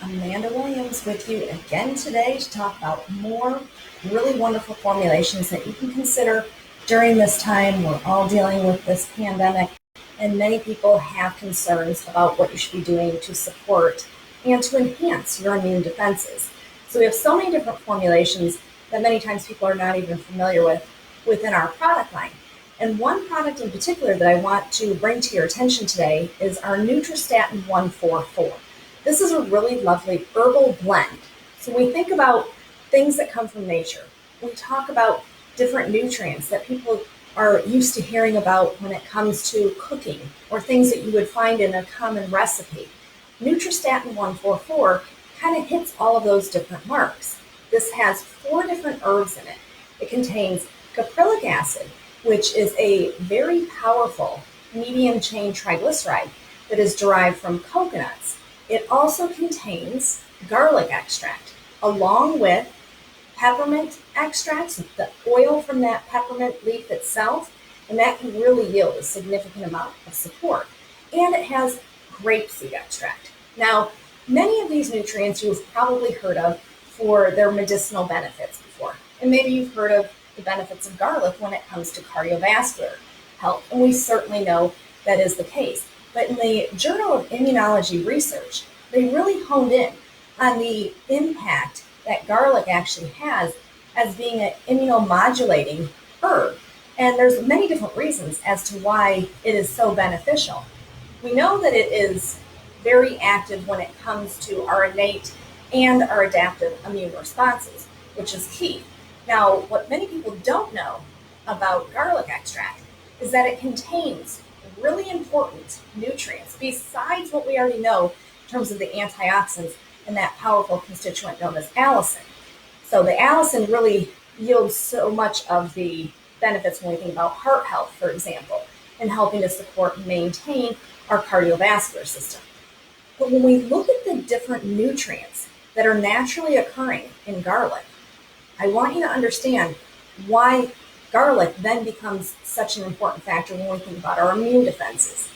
Amanda Williams with you again today to talk about more really wonderful formulations that you can consider during this time. We're all dealing with this pandemic, and many people have concerns about what you should be doing to support and to enhance your immune defenses. So we have so many different formulations that many times people are not even familiar with within our product line. And one product in particular that I want to bring to your attention today is our Nutri-Statin 144. This is a really lovely herbal blend. So when we think about things that come from nature, we talk about different nutrients that people are used to hearing about when it comes to cooking or things that you would find in a common recipe. Nutri-Statin 144 kind of hits all of those different marks. This has 4 different herbs in it. It contains caprylic acid, which is a very powerful medium chain triglyceride that is derived from coconuts. It also contains garlic extract, along with peppermint extracts, the oil from that peppermint leaf itself, and that can really yield a significant amount of support. And it has grapeseed extract. Now, many of these nutrients you've probably heard of for their medicinal benefits before, and maybe you've heard of the benefits of garlic when it comes to cardiovascular health, and we certainly know that is the case. But in the Journal of Immunology Research, they really honed in on the impact that garlic actually has as being an immunomodulating herb. And there's many different reasons as to why it is so beneficial. We know that it is very active when it comes to our innate and our adaptive immune responses, which is key. Now, what many people don't know about garlic extract is that it contains really important nutrients besides what we already know in terms of the antioxidants and that powerful constituent known as allicin. So the allicin really yields so much of the benefits when we think about heart health, for example, and helping to support and maintain our cardiovascular system. But when we look at the different nutrients that are naturally occurring in garlic, I want you to understand why garlic then becomes such an important factor when we think about our immune defenses.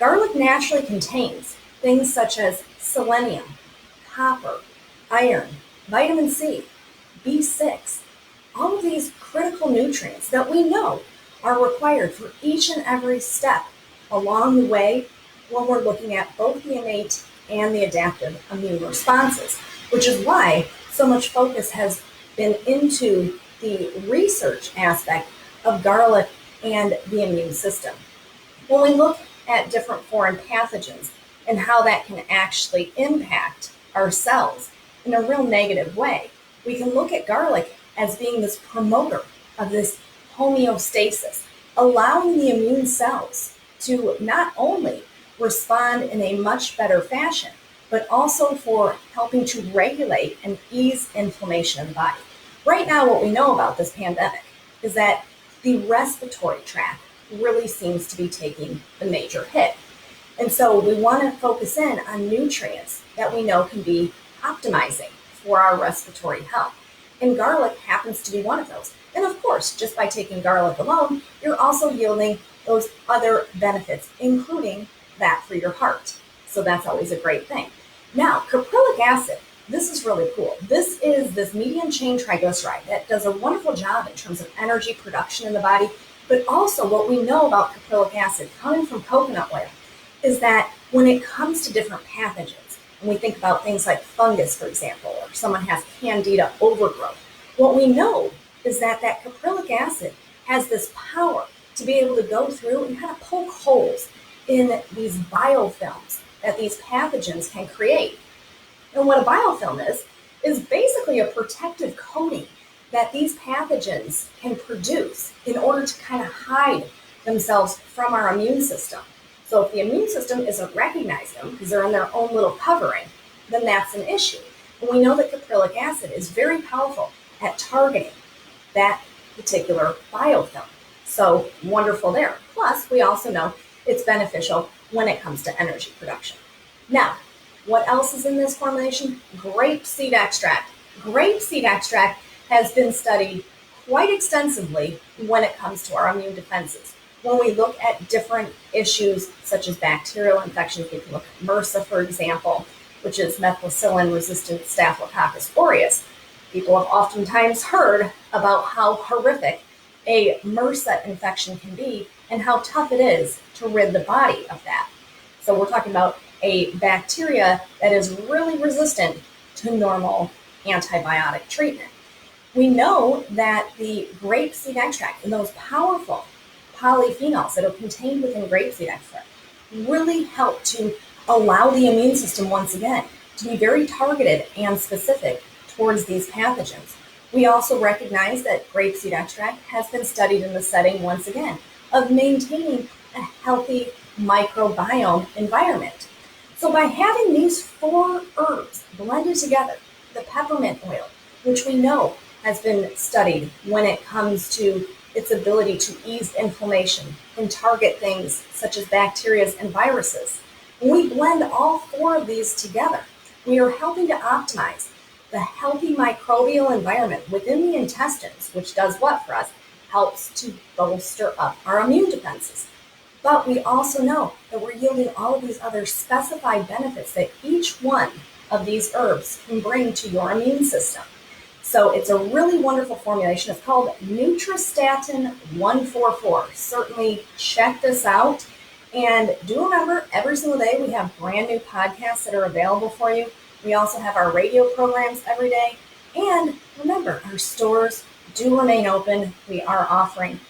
Garlic naturally contains things such as selenium, copper, iron, vitamin C, B6, all of these critical nutrients that we know are required for each and every step along the way when we're looking at both the innate and the adaptive immune responses, which is why so much focus has been into the research aspect of garlic and the immune system. When we look at different foreign pathogens and how that can actually impact our cells in a real negative way, we can look at garlic as being this promoter of this homeostasis, allowing the immune cells to not only respond in a much better fashion, but also for helping to regulate and ease inflammation in the body. Right now, what we know about this pandemic is that the respiratory tract really seems to be taking a major hit. And so we want to focus in on nutrients that we know can be optimizing for our respiratory health. And garlic happens to be one of those. And of course, just by taking garlic alone, you're also yielding those other benefits, including that for your heart. So that's always a great thing. Now, caprylic acid, this is really cool. This is this medium chain triglyceride that does a wonderful job in terms of energy production in the body, but also what we know about caprylic acid coming from coconut oil is that when it comes to different pathogens, and we think about things like fungus, for example, or someone has candida overgrowth, what we know is that that caprylic acid has this power to be able to go through and kind of poke holes in these biofilms that these pathogens can create. And what a biofilm is basically a protective coating that these pathogens can produce in order to kind of hide themselves from our immune system. So if the immune system isn't recognizing them because they're in their own little covering, then that's an issue. And we know that caprylic acid is very powerful at targeting that particular biofilm. So wonderful there. Plus, we also know it's beneficial when it comes to energy production. Now, what else is in this formulation? Grapeseed extract. Grapeseed extract has been studied quite extensively when it comes to our immune defenses. When we look at different issues such as bacterial infections, we can look at MRSA, for example, which is methicillin-resistant Staphylococcus aureus. People have oftentimes heard about how horrific a MRSA infection can be and how tough it is to rid the body of that. So we're talking about a bacteria that is really resistant to normal antibiotic treatment. We know that the grapeseed extract and those powerful polyphenols that are contained within grapeseed extract really help to allow the immune system once again to be very targeted and specific towards these pathogens. We also recognize that grapeseed extract has been studied in the setting, once again, of maintaining a healthy microbiome environment. So by having these 4 herbs blended together, the peppermint oil, which we know has been studied when it comes to its ability to ease inflammation and target things such as bacteria and viruses. When we blend all 4 of these together, we are helping to optimize the healthy microbial environment within the intestines, which does what for us? Helps to bolster up our immune defenses. But we also know that we're yielding all of these other specified benefits that each one of these herbs can bring to your immune system. So it's a really wonderful formulation. It's called Nutri-Statin 144. Certainly check this out. And do remember, every single day we have brand new podcasts that are available for you. We also have our radio programs every day. And remember, our stores do remain open. We are offering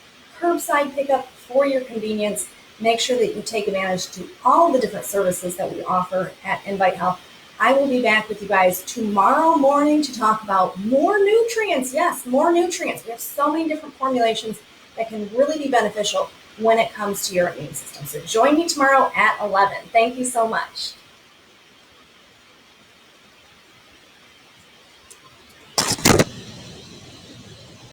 curbside pickup for your convenience. Make sure that you take advantage to all the different services that we offer at Invite Health. I will be back with you guys tomorrow morning to talk about more nutrients. Yes, more nutrients. We have so many different formulations that can really be beneficial when it comes to your immune system. So join me tomorrow at 11. Thank you so much.